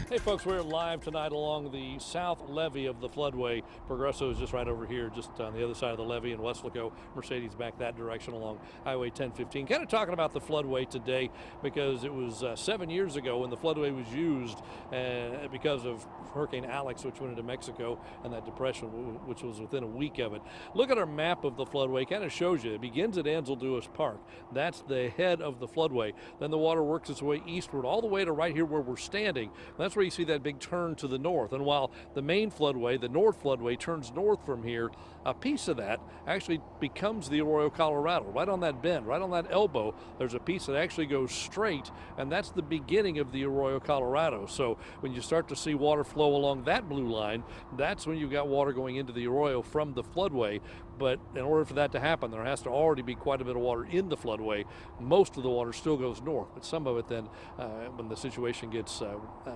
Hey folks, we're live tonight along the south levee of the floodway. Progresso is just right over here, just on the other side of the levee in Weslaco. Mercedes back that direction along Highway 1015. Kind of talking about the floodway today because it was 7 years ago when the floodway was used because of Hurricane Alex, which went into Mexico, and that depression, which was within a week of it. Look at our map of the floodway. Kind of shows you. It begins at Ansel Dewis Park. That's the head of the floodway. Then the water works its way eastward all the way to right here where we're standing. That's where you see that big turn to the north. And while the main floodway, the north floodway, turns north from here, a piece of that actually becomes the Arroyo Colorado. Right on that bend, right on that elbow, there's a piece that actually goes straight, and that's the beginning of the Arroyo Colorado. So when you start to see water flow along that blue line, that's when you've got water going into the Arroyo from the floodway. But in order for that to happen, there has to already be quite a bit of water in the floodway. Most of the water still goes north, but some of it then, when the situation gets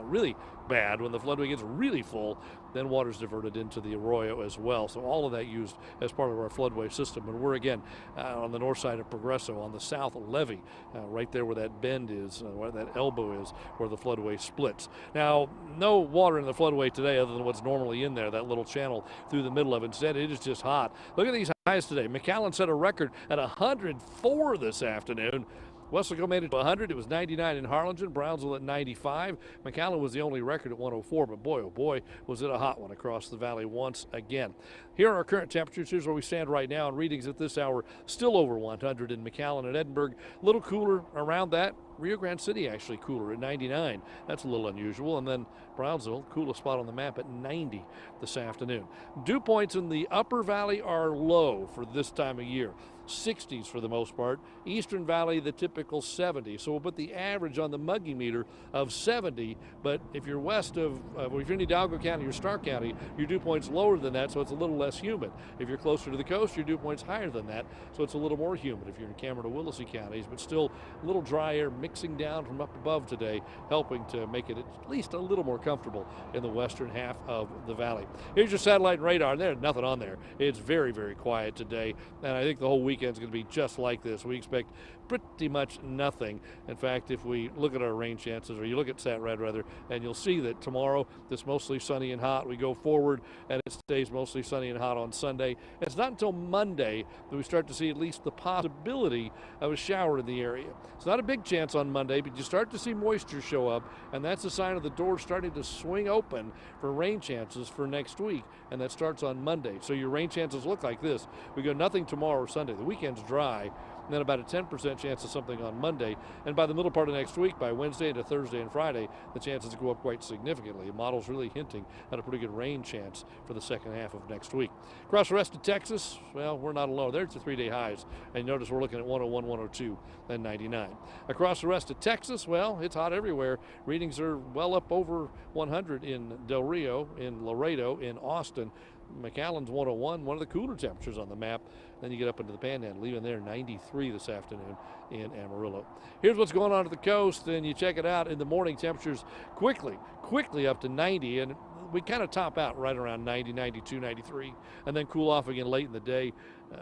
really bad, when the floodway gets really full, then water's diverted into the Arroyo as well. So all of that used as part of our floodway system. And we're again on the north side of Progresso, on the south levee, right there where that bend is, where that elbow is, where the floodway splits. Now, no water in the floodway today other than what's normally in there, that little channel through the middle of it. Instead, it is just hot. Look at these highs today. McAllen set a record at 104 this afternoon. Weslaco made it to 100. It was 99 in Harlingen. Brownsville at 95. McAllen was the only record at 104, but boy, oh boy, was it a hot one across the valley once again. Here are our current temperatures. Here's where we stand right now, and readings at this hour still over 100 in McAllen and Edinburg. A little cooler around that. Rio Grande City actually cooler at 99. That's a little unusual. And then Brownsville, coolest spot on the map at 90 this afternoon. Dew points in the upper valley are low for this time of year. 60s for the most part. Eastern Valley, the typical 70. So we'll put the average on the Muggy meter of 70. But if you're west of, if you're in Hidalgo County or Stark County, your dew point's lower than that, so it's a little less humid. If you're closer to the coast, your dew point's higher than that, so it's a little more humid if you're in Cameron or Willacy counties, but still a little dry air mixing down from up above today, helping to make it at least a little more comfortable in the western half of the valley. Here's your satellite and radar. There's nothing on there. It's very, very quiet today, and I think the whole weekend's going to be just like this. We expect pretty much nothing. In fact, if we look at our rain chances, or you look at SatRad rather, and you'll see that tomorrow it's mostly sunny and hot. We go forward and it stays mostly sunny and hot on Sunday. It's not until Monday that we start to see at least the possibility of a shower in the area. It's not a big chance on Monday, but you start to see moisture show up, and that's a sign of the door starting to swing open for rain chances for next week, and that starts on Monday. So your rain chances look like this. We go nothing tomorrow or Sunday. The weekend's dry, and then about a 10% chance of something on Monday. And by the middle part of next week, by Wednesday into Thursday and Friday, the chances go up quite significantly. The model's really hinting at a pretty good rain chance for the second half of next week. Across the rest of Texas, well, we're not alone. There's the 3-day highs. And notice we're looking at 101, 102, then 99. Across the rest of Texas, well, it's hot everywhere. Readings are well up over 100 in Del Rio, in Laredo, in Austin. McAllen's 101, one of the cooler temperatures on the map. Then you get up into the Panhandle, even there 93 this afternoon in Amarillo. Here's what's going on at the coast, and you check it out in the morning. Temperatures quickly up to 90, and we kind of top out right around 90, 92, 93, and then cool off again late in the day.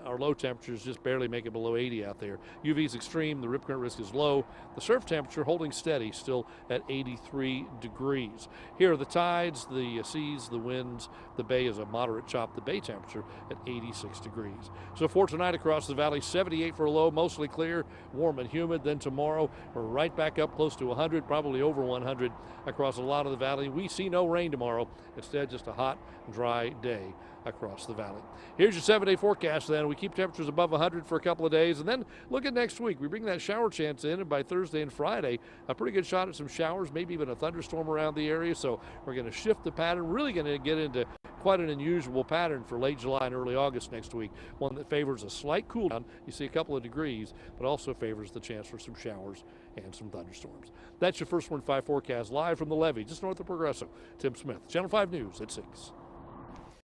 Our low temperatures just barely make it below 80 out there. UV is extreme, the rip current risk is low. The surf temperature holding steady, still at 83 degrees. Here are the tides, the seas, the winds. The bay is a moderate chop. The bay temperature at 86 degrees. So for tonight across the valley, 78 for a low, mostly clear, warm and humid. Then tomorrow, we're right back up close to 100, probably over 100 across a lot of the valley. We see no rain tomorrow. Instead, just a hot, dry day across the valley. Here's your 7-day forecast then. We keep temperatures above 100 for a couple of days, and then look at next week. We bring that shower chance in, and by Thursday and Friday, a pretty good shot at some showers, maybe even a thunderstorm around the area. So we're going to shift the pattern, really going to get into quite an unusual pattern for late July and early August next week, one that favors a slight cool down. You see a couple of degrees, but also favors the chance for some showers and some thunderstorms. That's your First Warn 5 forecast live from the levee just north of Progresso. Tim Smith, Channel 5 News at 6.